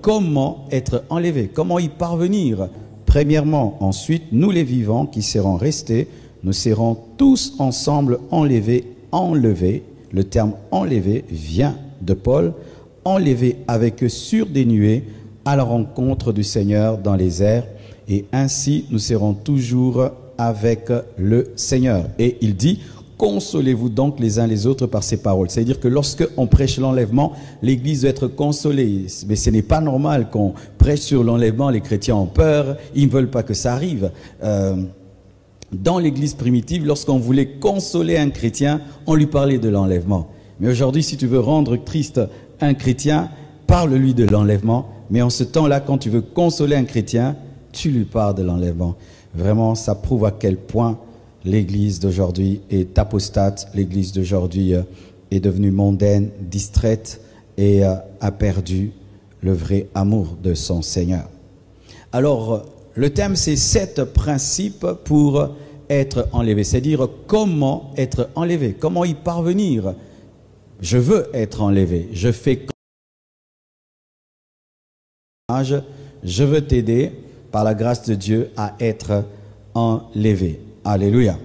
comment être enlevés, comment y parvenir. Premièrement, ensuite, nous les vivants qui serons restés, nous serons tous ensemble enlevés. Le terme enlevé vient de Paul, enlevés avec eux sur des nuées à la rencontre du Seigneur dans les airs, et ainsi nous serons toujours avec le Seigneur. Et il dit, consolez-vous donc les uns les autres par ces paroles. C'est-à-dire que lorsque on prêche l'enlèvement, l'Église doit être consolée. Mais ce n'est pas normal qu'on prêche sur l'enlèvement, les chrétiens ont peur, ils ne veulent pas que ça arrive. Dans l'Église primitive, lorsqu'on voulait consoler un chrétien, on lui parlait de l'enlèvement. Mais aujourd'hui, si tu veux rendre triste un chrétien, parle-lui de l'enlèvement. Mais en ce temps-là, quand tu veux consoler un chrétien, tu lui parles de l'enlèvement. Vraiment, ça prouve à quel point l'Église d'aujourd'hui est apostate. L'Église d'aujourd'hui est devenue mondaine, distraite et a perdu le vrai amour de son Seigneur. Alors, le thème, c'est 7 principes pour être enlevé. C'est-à-dire comment être enlevé, comment y parvenir. Je veux être enlevé. Je fais je veux t'aider par la grâce de Dieu à être enlevé. Alléluia.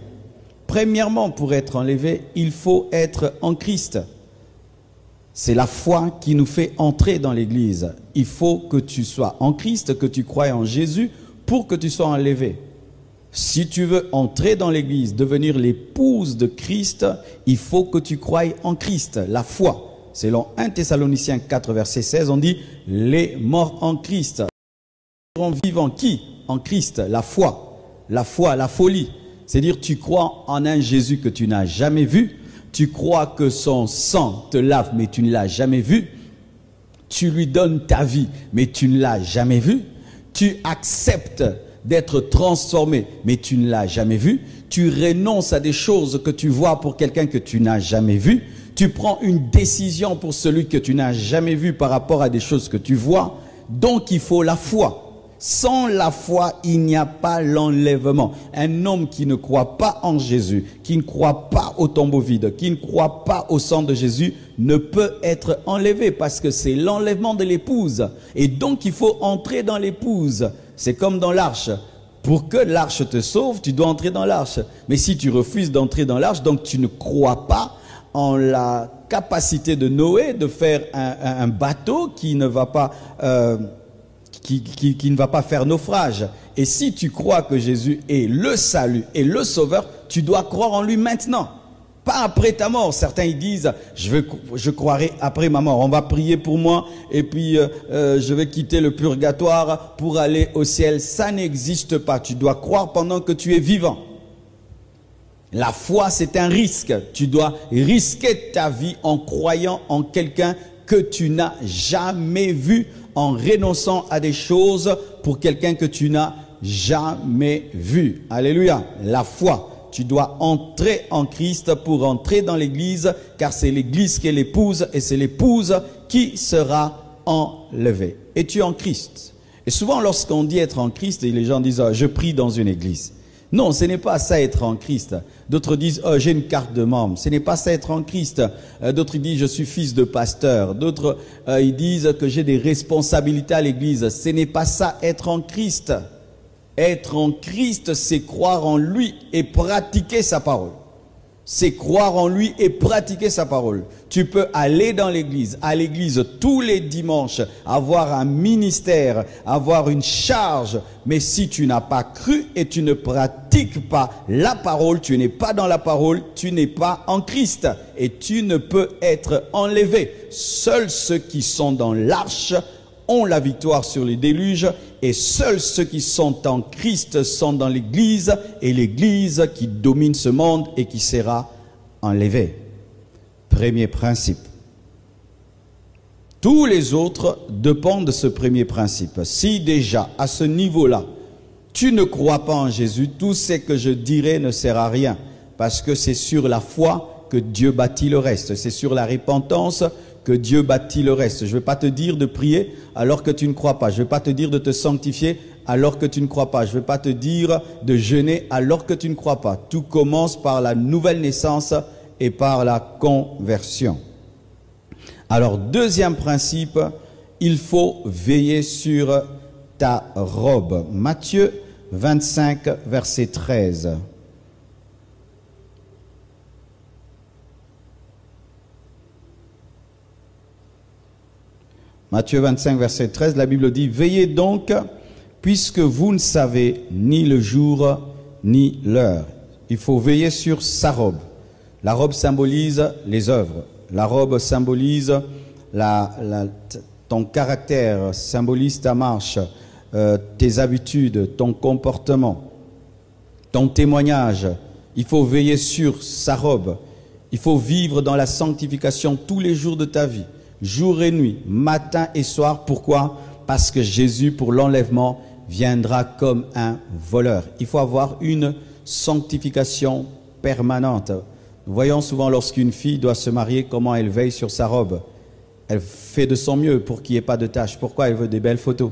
Premièrement, pour être enlevé, il faut être en Christ. C'est la foi qui nous fait entrer dans l'Église. Il faut que tu sois en Christ, que tu croies en Jésus pour que tu sois enlevé. Si tu veux entrer dans l'Église, devenir l'épouse de Christ, il faut que tu croies en Christ, la foi. Selon 1 Thessaloniciens 4, verset 16, on dit « les morts en Christ ». Vivant qui? En Christ, la foi, la folie. C'est-à-dire tu crois en un Jésus que tu n'as jamais vu, tu crois que son sang te lave mais tu ne l'as jamais vu, tu lui donnes ta vie mais tu ne l'as jamais vu, tu acceptes d'être transformé mais tu ne l'as jamais vu, tu renonces à des choses que tu vois pour quelqu'un que tu n'as jamais vu, tu prends une décision pour celui que tu n'as jamais vu par rapport à des choses que tu vois, donc il faut la foi. Sans la foi, il n'y a pas l'enlèvement. Un homme qui ne croit pas en Jésus, qui ne croit pas au tombeau vide, qui ne croit pas au sang de Jésus, ne peut être enlevé parce que c'est l'enlèvement de l'épouse. Et donc, il faut entrer dans l'épouse. C'est comme dans l'arche. Pour que l'arche te sauve, tu dois entrer dans l'arche. Mais si tu refuses d'entrer dans l'arche, donc tu ne crois pas en la capacité de Noé de faire un bateau qui ne va pas... Qui ne va pas faire naufrage. Et si tu crois que Jésus est le salut et le sauveur, tu dois croire en lui maintenant. Pas après ta mort. Certains ils disent, je croirai après ma mort. On va prier pour moi et puis je vais quitter le purgatoire pour aller au ciel. Ça n'existe pas. Tu dois croire pendant que tu es vivant. La foi, c'est un risque. Tu dois risquer ta vie en croyant en quelqu'un que tu n'as jamais vu, en renonçant à des choses pour quelqu'un que tu n'as jamais vu. Alléluia. La foi. Tu dois entrer en Christ pour entrer dans l'église, car c'est l'église qui est l'épouse et c'est l'épouse qui sera enlevée. Es-tu en Christ? Et souvent lorsqu'on dit être en Christ, les gens disent je prie dans une église. Non, ce n'est pas ça être en Christ. D'autres disent j'ai une carte de membre. Ce n'est pas ça être en Christ. D'autres disent je suis fils de pasteur. D'autres ils disent que j'ai des responsabilités à l'église. Ce n'est pas ça être en Christ. Être en Christ, c'est croire en lui et pratiquer sa parole. C'est croire en lui et pratiquer sa parole. Tu peux aller dans l'église, à l'église tous les dimanches, avoir un ministère, avoir une charge. Mais si tu n'as pas cru et tu ne pratiques pas la parole, tu n'es pas dans la parole, tu n'es pas en Christ. Et tu ne peux être enlevé. Seuls ceux qui sont dans l'arche ont la victoire sur les déluges, et seuls ceux qui sont en Christ sont dans l'église, et l'église qui domine ce monde et qui sera enlevée. Premier principe. Tous les autres dépendent de ce premier principe. Si déjà, à ce niveau-là, tu ne crois pas en Jésus, tout ce que je dirai ne sert à rien, parce que c'est sur la foi que Dieu bâtit le reste. C'est sur la repentance que Dieu bâtit le reste. Je ne vais pas te dire de prier alors que tu ne crois pas. Je ne vais pas te dire de te sanctifier alors que tu ne crois pas. Je ne vais pas te dire de jeûner alors que tu ne crois pas. Tout commence par la nouvelle naissance et par la conversion. Alors, deuxième principe, il faut veiller sur ta robe. Matthieu 25, verset 13. Matthieu 25, verset 13, la Bible dit, « Veillez donc, puisque vous ne savez ni le jour ni l'heure. » Il faut veiller sur sa robe. La robe symbolise les œuvres. La robe symbolise ton caractère, symbolise ta marche, tes habitudes, ton comportement, ton témoignage. Il faut veiller sur sa robe. Il faut vivre dans la sanctification tous les jours de ta vie, jour et nuit, matin et soir. Pourquoi? Parce que Jésus, pour l'enlèvement, viendra comme un voleur. Il faut avoir une sanctification permanente. Nous voyons souvent lorsqu'une fille doit se marier, comment elle veille sur sa robe. Elle fait de son mieux pour qu'il n'y ait pas de taches. Pourquoi? Elle veut des belles photos.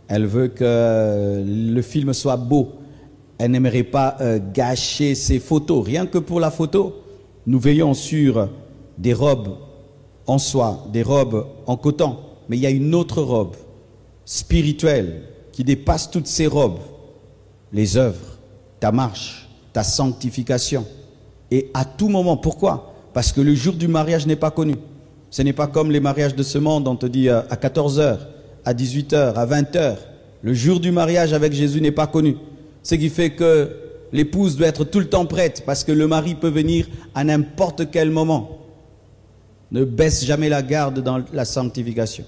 Elle veut que le film soit beau. Elle n'aimerait pas gâcher ses photos. Rien que pour la photo, nous veillons sur des robes en soie, des robes en coton. Mais il y a une autre robe spirituelle qui dépasse toutes ces robes. Les œuvres, ta marche, ta sanctification. Et à tout moment, pourquoi? Parce que le jour du mariage n'est pas connu. Ce n'est pas comme les mariages de ce monde, on te dit à 14h, à 18h, à 20h. Le jour du mariage avec Jésus n'est pas connu. Ce qui fait que l'épouse doit être tout le temps prête, parce que le mari peut venir à n'importe quel moment. Ne baisse jamais la garde dans la sanctification.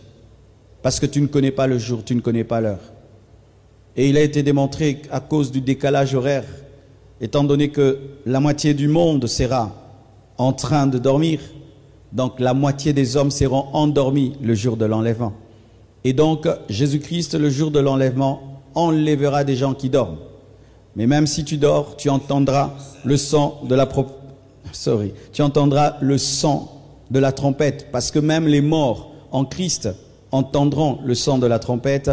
Parce que tu ne connais pas le jour, tu ne connais pas l'heure. Et il a été démontré à cause du décalage horaire, étant donné que la moitié du monde sera en train de dormir, donc la moitié des hommes seront endormis le jour de l'enlèvement. Et donc Jésus-Christ, le jour de l'enlèvement, enlèvera des gens qui dorment. Mais même si tu dors, tu entendras le son de la tu entendras le son de la trompette, parce que même les morts en Christ entendront le son de la trompette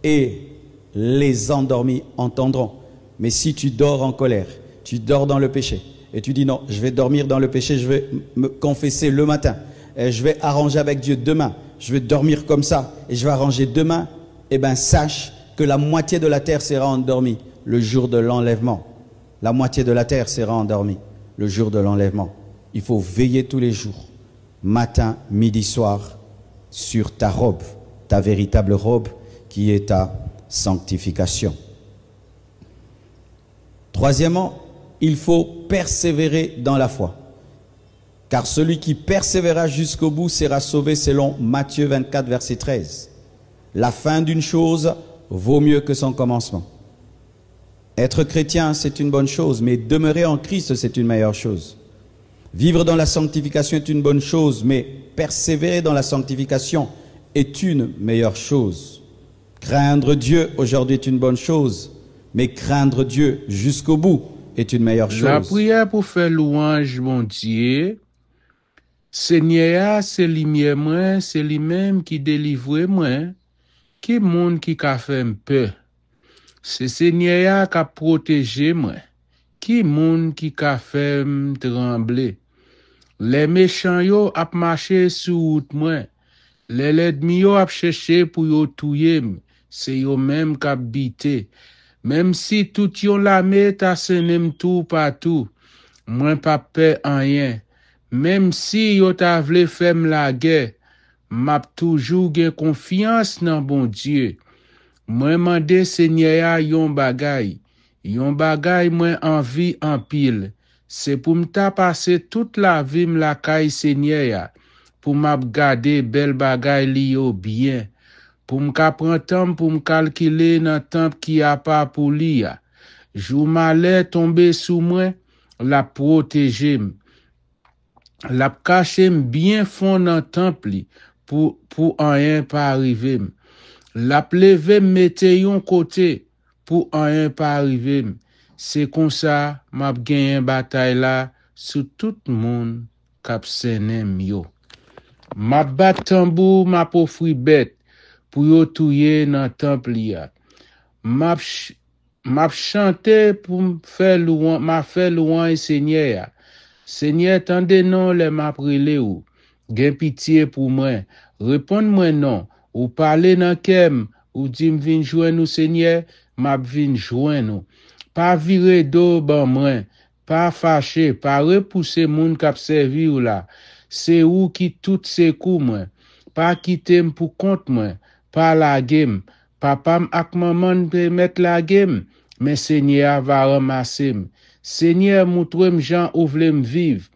et les endormis entendront. Mais si tu dors en colère, tu dors dans le péché, et tu dis non, je vais dormir dans le péché, je vais me confesser le matin, et je vais arranger avec Dieu demain, je vais dormir comme ça, et je vais arranger demain, eh bien sache que la moitié de la terre sera endormie le jour de l'enlèvement. La moitié de la terre sera endormie le jour de l'enlèvement. Il faut veiller tous les jours, matin, midi, soir, sur ta robe, ta véritable robe qui est ta sanctification. Troisièmement, il faut persévérer dans la foi. Car celui qui persévérera jusqu'au bout sera sauvé selon Matthieu 24, verset 13. La fin d'une chose vaut mieux que son commencement. Être chrétien, c'est une bonne chose, mais demeurer en Christ, c'est une meilleure chose. Vivre dans la sanctification est une bonne chose, mais persévérer dans la sanctification est une meilleure chose. Craindre Dieu aujourd'hui est une bonne chose, mais craindre Dieu jusqu'au bout est une meilleure chose. La prière pour faire louange, mon Dieu, Seigneur, c'est lui-même, c'est lui-même qui délivre moi, qui monde qui a fait peur. C'est Seigneur qui a protégé moi, qui monde qui a fait trembler. Les méchants yo ap marché sur route moi, les ennemis yo ap cherché pour yo touyer, c'est yo même qui bité. Même si tout yon l'armée ta senem tout partout, moi pas peur en rien. Même si yo ta vle fèm la guerre, m'a toujours gen confiance dans bon Dieu. Moi mande Seigneur yon bagay moi envie en pile. C'est pour m'ta passer toute la vie la caille Seigneur, pour m'a garder bel bagay li yo bien. Pour m'ka prendre temps pour m'calculer dans temps qui a pas pour li ya. Jou malheur tomber sous moi, la protéger. La cacher bien fond dans temple pour rien pas arriver. La lever mette yon côté pour rien pas arriver. C'est comme ça m'a gagné bataille là sur tout monde k'ap senem yo. M'a bat tambour m'a offri bête pour yo touyer dans temple ya. M'a chanté pour faire louange, m'a fait louange Seigneur. Seigneur, tendez non les m'a prilé ou. Gen pitié pour moi. Réponds-moi non. Ou parler dans kem, ou dit m'vin joindre nous Seigneur, m'a vin joindre nous. Pas virer dos ban moi, pas fâché, pas repousser moun k'ap servi ou là. C'est ou qui tout secours moi. Pas quitter pour compte moi, pas la game. Papa ak maman peut mettre la game, mais Seigneur va ramasser. Seigneur montre-moi Jean ou vle vivre.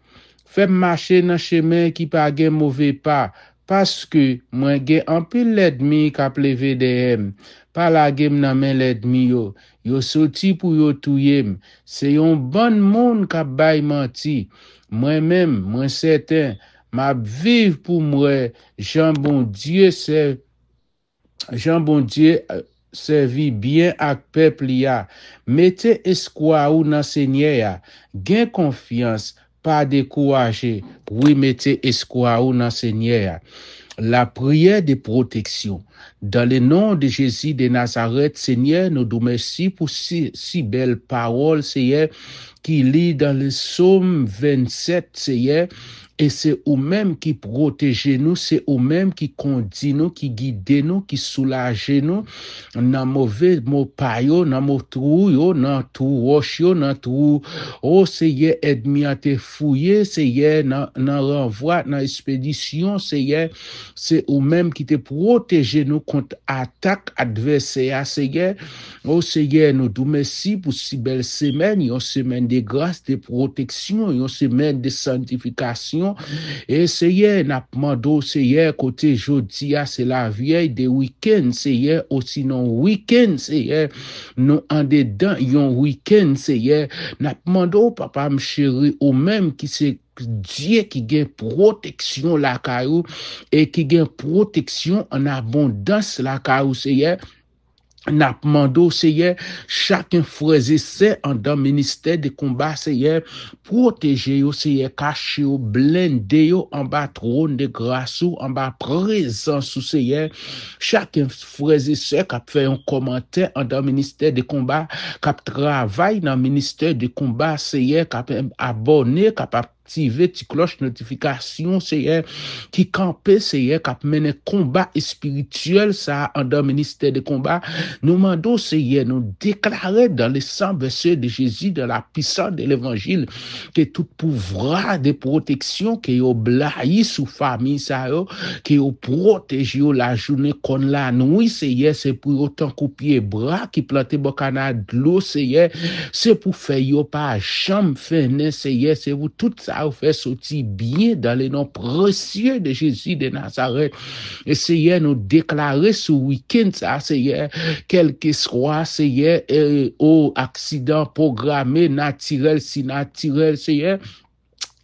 Fais marcher dans chemin qui pas gen mauvais pas parce que moi gen un pile l'ennemi qui a levé derrière. Pas la game nan men l'ennemi yo. Yo sorti pour yo touyer. C'est yon bon monde qui bay menti. Moi-même, moi certain, m'a vivre pour moi Jean bon Dieu c'est Jean bon Dieu servi bien ak peuple ya. Mettez espoir ou nan Seigneur ya. Gain confiance, pas décourager. Oui, mettez espoir ou nan Seigneur ya. La prière de protection. Dans le nom de Jésus de Nazareth, Seigneur, nous nous merci pour si belle parole, Seigneur, qui lit dans le psaume 27, Seigneur. Et c'est eux-mêmes qui protègent nous, c'est eux-mêmes qui conduisent nous, qui guident nous, qui soulagent nous, dans mauvais mot payo, dans mot trou yo, dans tout roche yo, dans tout, oh Seigneur, aide-moi à te fouiller, Seigneur, dans renvoi, dans expédition, Seigneur, c'est eux-mêmes qui te protègent nous contre attaque adversaire, Seigneur, oh Seigneur, nous te merci pour si belle semaine, une semaine de grâce, de protection, une semaine de sanctification. Et Seigneur, n'a demandé Seigneur côté jodi c'est la vieille des week-ends Seigneur aussi non week-end Seigneur nous en dedans yon week-end Seigneur n'a demandé papa m chéri ou même qui c'est Dieu qui gagne protection la caillou et qui gagne protection en abondance la caillou Seigneur. N'a demandé Seigneur chacun frères et sœurs en dans ministère de combat Seigneur protéger yo Seigneur cacher yo blender yo en bas trône de grâce ou en bas présence Seigneur chacun frères et sœurs qui fait un commentaire en dans ministère de combat qui travaille dans ministère de combat Seigneur qui abonné capable activer ti cloche notification Seigneur qui camper Seigneur qui mener combat spirituel ça en dans ministère de combat nous demandons Seigneur nous déclarer dans les 100 versets de Jésus de la puissance de l'évangile que tout pouvoir de protection que yo blayi sous famille ça yo que yo protège yo la journée kon la nuit Seigneur c'est pour autant couper bras qui planter bocana de l'eau Seigneur c'est pour faire yo pas jamais faire Seigneur c'est vous tout ça vous fait sortir bien dans le nom précieux de Jésus de Nazareth. Et Seigneur, nous déclarer ce week-end, ça, Seigneur, quel que soit, Seigneur, au accident programmé, naturel, si naturel, Seigneur,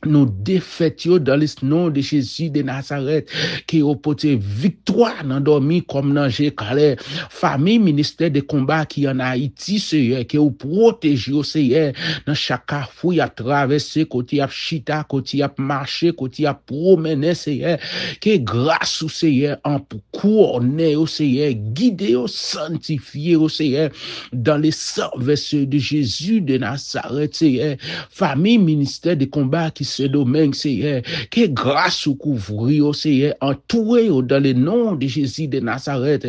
nous défaitions dans le nom de Jésus de Nazareth, qui a porté victoire dans dormi comme dans Jécalais. Famille, ministère de combat qui en Haïti, Seigneur, qui a protégé, Seigneur, dans chaque carrefour, il a traversé, côté a chita, côté a marché, côté a promené, Seigneur, qui grâce au Seigneur, en couronné, au Seigneur, guidé, sanctifié, au Seigneur, dans les 100 versets de Jésus de Nazareth, Seigneur. Famille, ministère de combat qui ce domaine, Seigneur, que grâce au couvrir, Seigneur, entouré dans le nom de Jésus de Nazareth,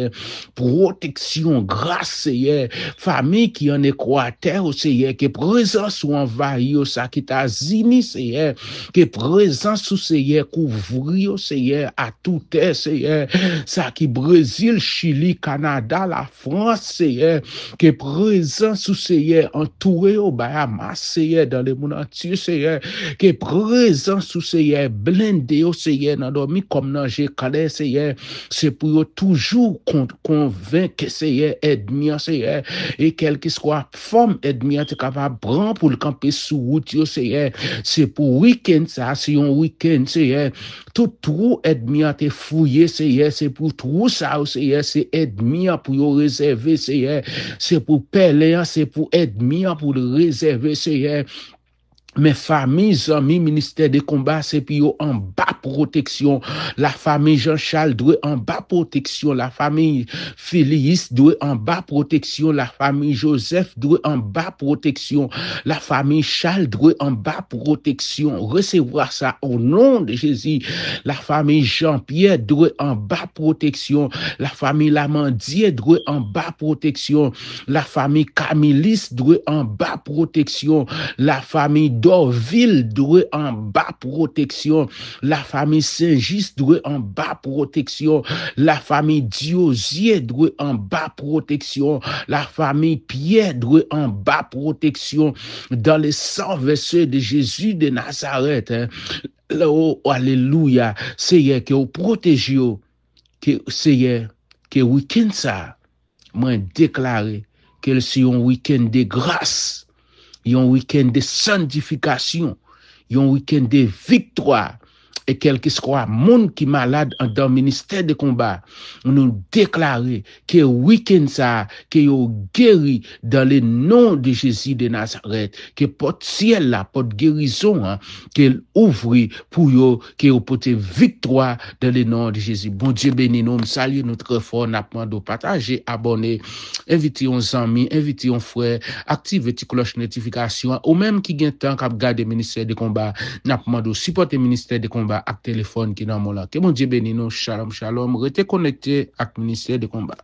protection, grâce, Seigneur, famille qui en Équateur, Seigneur, que présence ou envahie, ça qui t'a zini, Seigneur, que présence, Seigneur, couvrir, Seigneur, à tout est, Seigneur, ça qui Brésil, Chili, Canada, la France, Seigneur, que présence, Seigneur, entouré au Bahamas, Seigneur, dans le monde entier, Seigneur, que présence Seigneur blindé au Seigneur dans dormi comme dans Jécalais Seigneur c'est pour toujours convaincre Seigneur aide-moi Seigneur et quel que soit forme aide-moi tu capable prendre pour le camper sous route Seigneur c'est pour week-end ça c'est un week-end Seigneur tout trou aide-moi te fouiller Seigneur c'est pour tout ça Seigneur c'est aide-moi pour réserver Seigneur c'est pour pèlerin c'est pour aide-moi pour le réserver Seigneur. Mes familles, amis, ministère de combat, c'est puis en bas protection. La famille Jean-Charles doit en bas protection. La famille Félix doit en bas protection. La famille Joseph doit en bas protection. La famille Charles doit en bas protection. Recevoir ça au nom de Jésus. La famille Jean-Pierre doit en bas protection. La famille Lamandier doit en bas protection. La famille Camillis doit en bas protection. La famille Dorville doit en bas protection. La famille Saint-Gis doit en bas protection. La famille Diosier doit en bas protection. La famille Pierre doit en bas protection. Dans les 100 versets de Jésus de Nazareth, hein, là, oh, alléluia, Seigneur, que vous protégez, que Seigneur, que week-end ça, moi déclaré que c'est un week-end de grâce, un week-end de sanctification, un week-end de victoire. Et quel que soit le monde qui est malade dans le ministère de combat, nous déclarons que le week-end ça, que vous guéri dans le nom de Jésus de Nazareth, que porte ciel là, porte guérison, hein, qu'elle ouvre pour vous, que vous portez victoire dans le nom de Jésus. Bon Dieu béni nous, salut notre fort, n'a pas de partager, abonner, inviter nos amis, inviter nos frères, activer la cloche notification, ou même qui gagne temps qu'à garder le ministère de combat, n'a pas de supporter le ministère de combat avec téléphone qui est dans mon là. Que mon Dieu bénisse nous, shalom, shalom, restez connectés avec le ministère de combat.